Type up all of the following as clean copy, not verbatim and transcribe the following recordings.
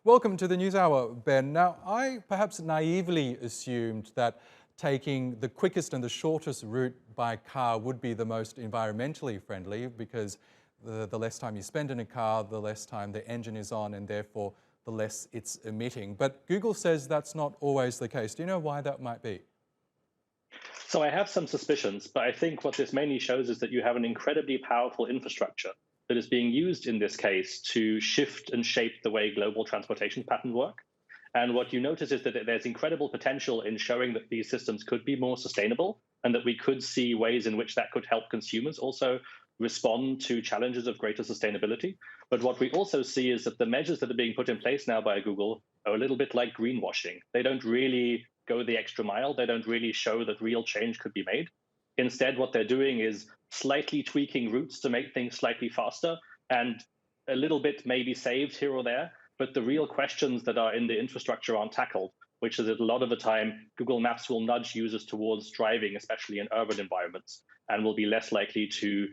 Welcome to the News Hour, Ben. Now, I perhaps naively assumed that taking the quickest and the shortest route by car would be the most environmentally friendly because the less time you spend in a car, the less time the engine is on and therefore the less it's emitting. But Google says that's not always the case. Do you know why that might be? So I have some suspicions, but I think what this mainly shows is that you have an incredibly powerful infrastructure that is being used in this case to shift and shape the way global transportation patterns work. And what you notice is that there's incredible potential in showing that these systems could be more sustainable and that we could see ways in which that could help consumers also respond to challenges of greater sustainability. But what we also see is that the measures that are being put in place now by Google are a little bit like greenwashing. They don't really go the extra mile. They don't really show that real change could be made. Instead, what they're doing is slightly tweaking routes to make things slightly faster, and a little bit may be saved here or there. But the real questions that are in the infrastructure aren't tackled, which is that a lot of the time, Google Maps will nudge users towards driving, especially in urban environments, and will be less likely to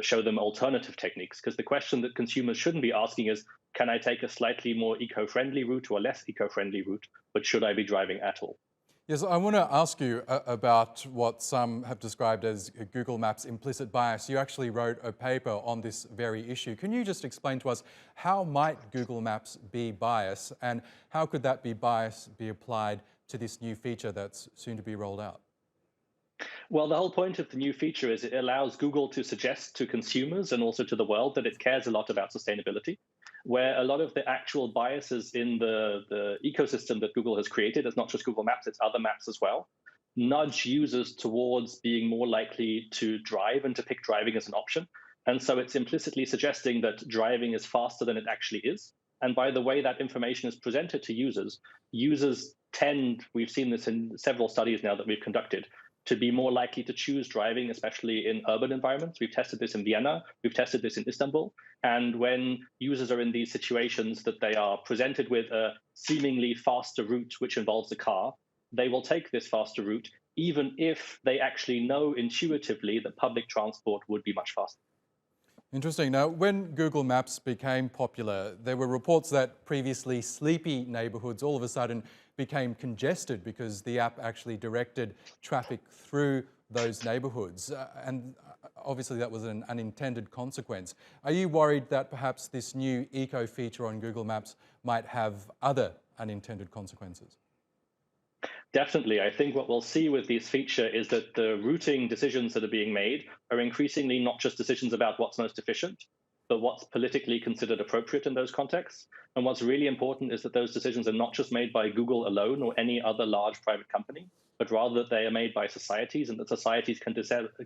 show them alternative techniques. Because the question that consumers shouldn't be asking is, can I take a slightly more eco-friendly route or a less eco-friendly route, but should I be driving at all? Yes, I want to ask you about what some have described as Google Maps implicit bias. You actually wrote a paper on this very issue. Can you just explain to us how might Google Maps be biased and how could that be bias be applied to this new feature that's soon to be rolled out? Well, the whole point of the new feature is it allows Google to suggest to consumers and also to the world that it cares a lot about sustainability, where a lot of the actual biases in the ecosystem that Google has created, it's not just Google Maps, it's other maps as well, nudge users towards being more likely to drive and to pick driving as an option. And so it's implicitly suggesting that driving is faster than it actually is. And by the way that information is presented to users, users tend, we've seen this in several studies now that we've conducted, to be more likely to choose driving, especially in urban environments. We've tested this in Vienna, we've tested this in Istanbul. And when users are in these situations that they are presented with a seemingly faster route, which involves a car, they will take this faster route, even if they actually know intuitively that public transport would be much faster. Interesting. Now, when Google Maps became popular, there were reports that previously sleepy neighbourhoods all of a sudden became congested because the app actually directed traffic through those neighbourhoods. And obviously that was an unintended consequence. Are you worried that perhaps this new eco feature on Google Maps might have other unintended consequences? Definitely. I think what we'll see with this feature is that the routing decisions that are being made are increasingly not just decisions about what's most efficient, but what's politically considered appropriate in those contexts. And what's really important is that those decisions are not just made by Google alone or any other large private company, but rather that they are made by societies and that societies can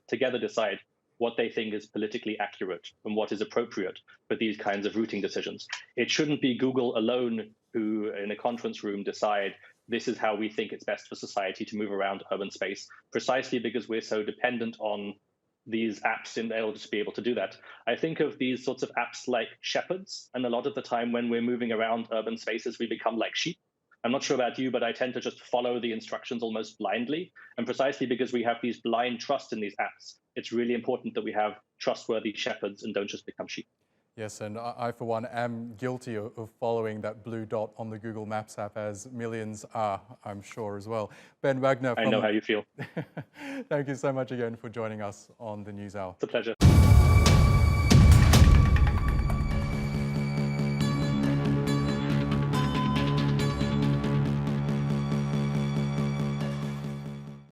together decide what they think is politically accurate and what is appropriate for these kinds of routing decisions. It shouldn't be Google alone who, in a conference room, decide this is how we think it's best for society to move around urban space, precisely because we're so dependent on these apps in order to be able to do that. I think of these sorts of apps like shepherds, and a lot of the time when we're moving around urban spaces, we become like sheep. I'm not sure about you, but I tend to just follow the instructions almost blindly. And precisely because we have these blind trust in these apps, it's really important that we have trustworthy shepherds and don't just become sheep. Yes, and I, for one, am guilty of following that blue dot on the Google Maps app, as millions are, I'm sure, as well. Ben Wagner I know how you feel. Thank you so much again for joining us on the News Hour. It's a pleasure.